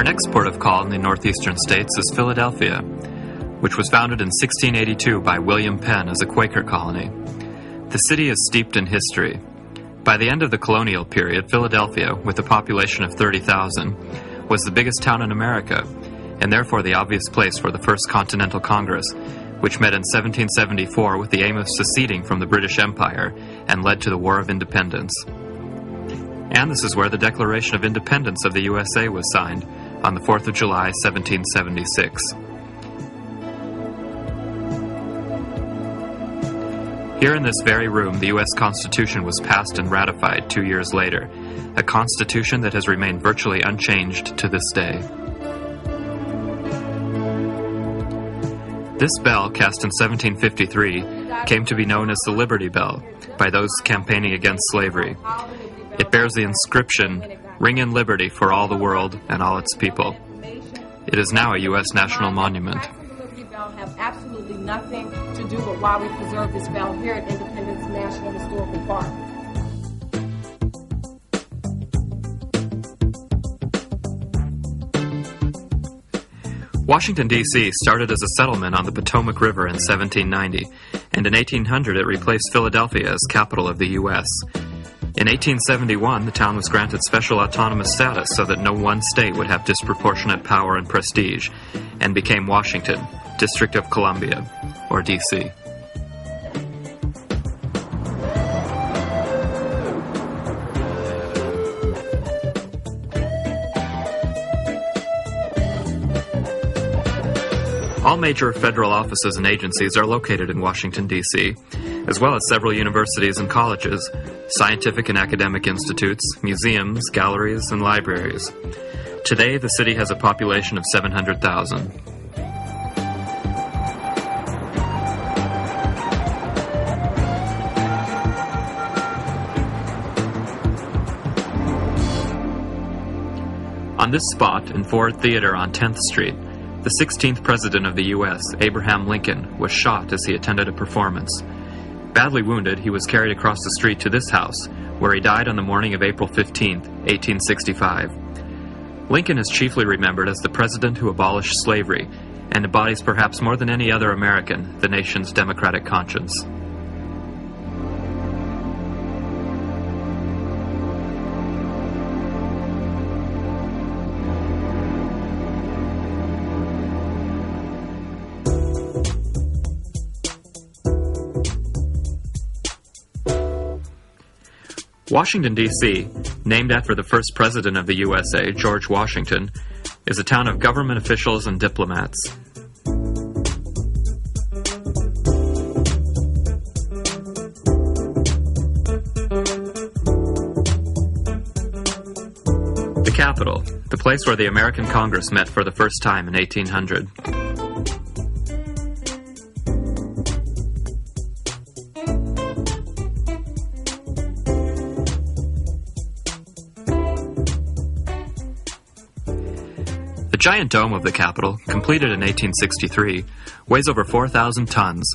Our next port of call in the northeastern states is Philadelphia, which was founded in 1682 by William Penn as a Quaker colony. The city is steeped in history. By the end of the colonial period, Philadelphia, with a population of 30,000, was the biggest town in America, and therefore the obvious place for the First Continental Congress, which met in 1774 with the aim of seceding from the British Empire and led to the War of Independence. And this is where the Declaration of Independence of the USA was signed on the 4th of July, 1776. Here in this very room, the U.S. Constitution was passed and ratified 2 years later, a constitution that has remained virtually unchanged to this day. This bell, cast in 1753, came to be known as the Liberty Bell by those campaigning against slavery. It bears the inscription, "Ring in liberty for all the world and all its people." It is now a U.S. national monument. Have absolutely nothing to do with why we preserve this bell here at Independence National Historical Park. Washington, D.C. started as a settlement on the Potomac River in 1790, and in 1800 it replaced Philadelphia as capital of the U.S. In 1871, the town was granted special autonomous status so that no one state would have disproportionate power and prestige, and became Washington, District of Columbia, or D.C. All major federal offices and agencies are located in Washington, D.C., as well as several universities and colleges, scientific and academic institutes, museums, galleries, and libraries. Today, the city has a population of 700,000. On this spot, in Ford Theater on 10th Street, the 16th President of the U.S., Abraham Lincoln, was shot as he attended a performance. Badly wounded, he was carried across the street to this house, where he died on the morning of April 15, 1865. Lincoln is chiefly remembered as the president who abolished slavery, and embodies perhaps more than any other American the nation's democratic conscience. Washington, D.C., named after the first president of the USA, George Washington, is a town of government officials and diplomats. The Capitol, the place where the American Congress met for the first time in 1800. The giant dome of the Capitol, completed in 1863, weighs over 4,000 tons.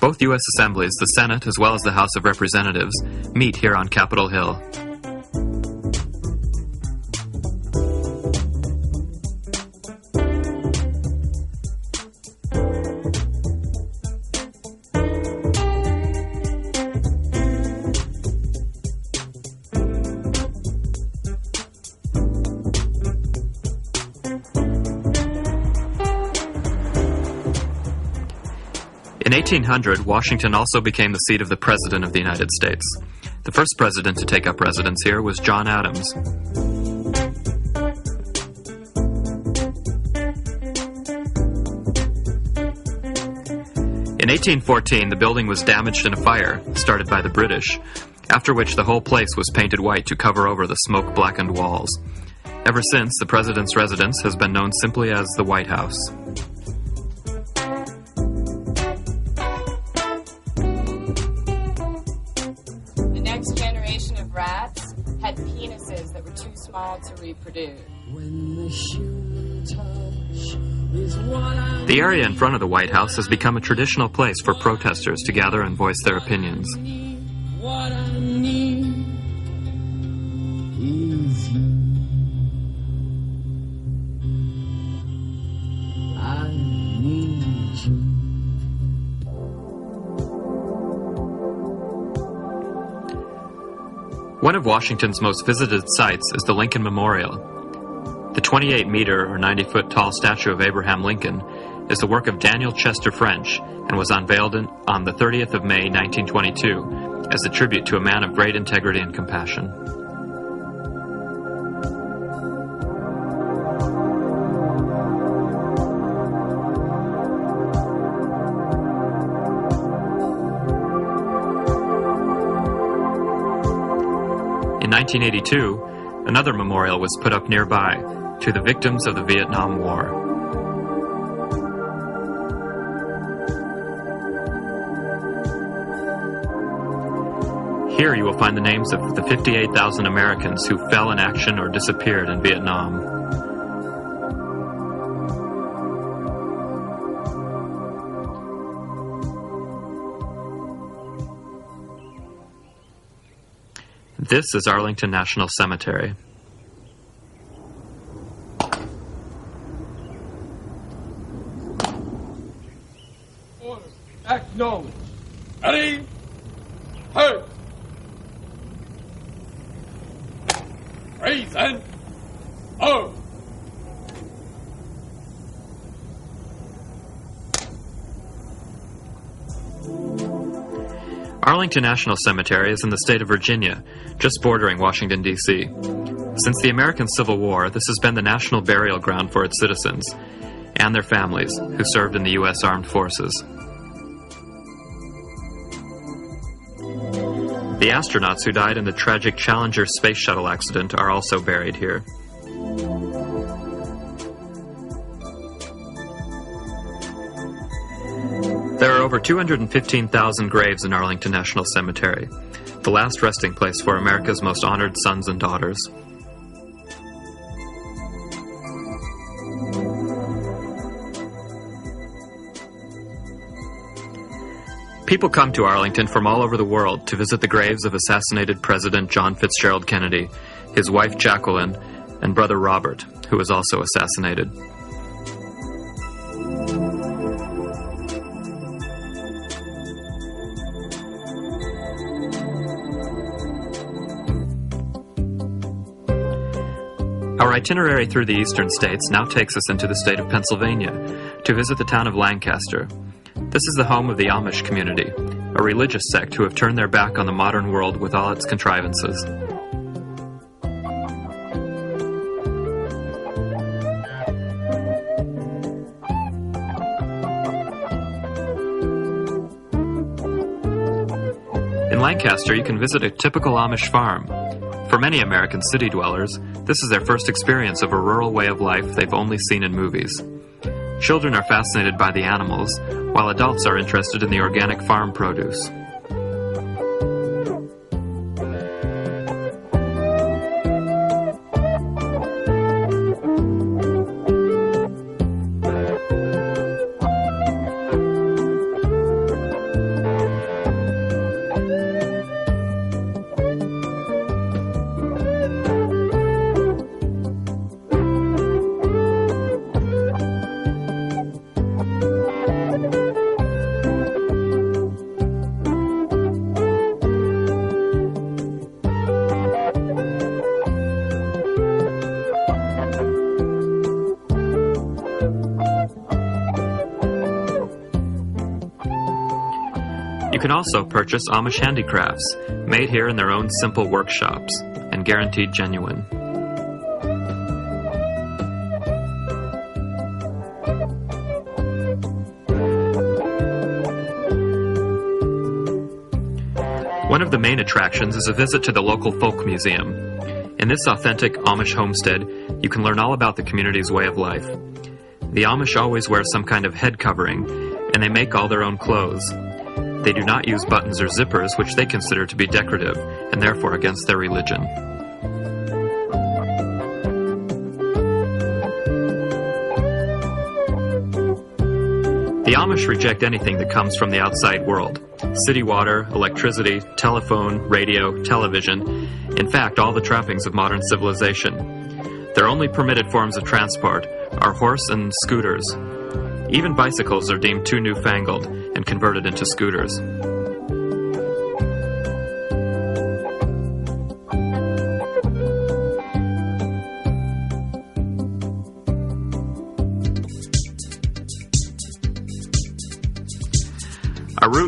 Both U.S. assemblies, the Senate as well as the House of Representatives, meet here on Capitol Hill. In 1800, Washington also became the seat of the President of the United States. The first president to take up residence here was John Adams. In 1814, the building was damaged in a fire started by the British, after which the whole place was painted white to cover over the smoke-blackened walls. Ever since, the president's residence has been known simply as the White House. Rats had penises that were too small to reproduce. The area in front of the White House has become a traditional place for protesters to gather and voice their opinions. What I need is you. One of Washington's most visited sites is the Lincoln Memorial. The 28-meter or 90-foot tall statue of Abraham Lincoln is the work of Daniel Chester French and was unveiled on the 30th of May, 1922, as a tribute to a man of great integrity and compassion. In 1982, another memorial was put up nearby to the victims of the Vietnam War. Here you will find the names of the 58,000 Americans who fell in action or disappeared in Vietnam. This is Arlington National Cemetery. Order. Acknowledge. Ready? Heard. Reason. Oh. Arlington National Cemetery is in the state of Virginia, just bordering Washington, D.C. Since the American Civil War, this has been the national burial ground for its citizens and their families who served in the U.S. Armed Forces. The astronauts who died in the tragic Challenger space shuttle accident are also buried here. There are over 215,000 graves in Arlington National Cemetery, the last resting place for America's most honored sons and daughters. People come to Arlington from all over the world to visit the graves of assassinated President John Fitzgerald Kennedy, his wife Jacqueline, and brother Robert, who was also assassinated. Our itinerary through the eastern states now takes us into the state of Pennsylvania to visit the town of Lancaster. This is the home of the Amish community, a religious sect who have turned their back on the modern world with all its contrivances. In Lancaster, you can visit a typical Amish farm. For many American city dwellers, this is their first experience of a rural way of life they've only seen in movies. Children are fascinated by the animals, while adults are interested in the organic farm produce. You can also purchase Amish handicrafts, made here in their own simple workshops, and guaranteed genuine. One of the main attractions is a visit to the local folk museum. In this authentic Amish homestead, you can learn all about the community's way of life. The Amish always wear some kind of head covering, and they make all their own clothes. They do not use buttons or zippers, which they consider to be decorative, and therefore against their religion. The Amish reject anything that comes from the outside world: city water, electricity, telephone, radio, television, in fact, all the trappings of modern civilization. Their only permitted forms of transport are horse and scooters. Even bicycles are deemed too newfangled and converted into scooters.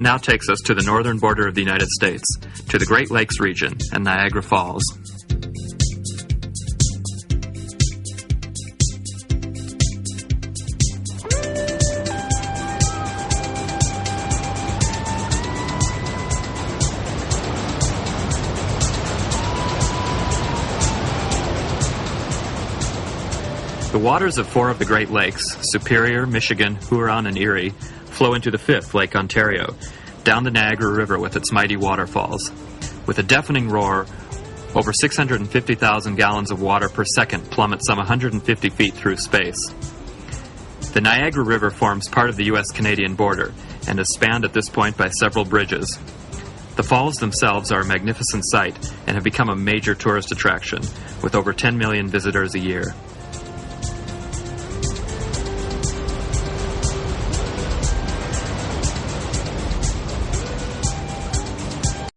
now takes us to the northern border of the United States, to the Great Lakes region and Niagara Falls. The waters of four of the Great Lakes, Superior, Michigan, Huron, and Erie, flow into the fifth, Lake Ontario, down the Niagara River with its mighty waterfalls. With a deafening roar, over 650,000 gallons of water per second plummet some 150 feet through space. The Niagara River forms part of the U.S.-Canadian border and is spanned at this point by several bridges. The falls themselves are a magnificent sight and have become a major tourist attraction, with over 10 million visitors a year.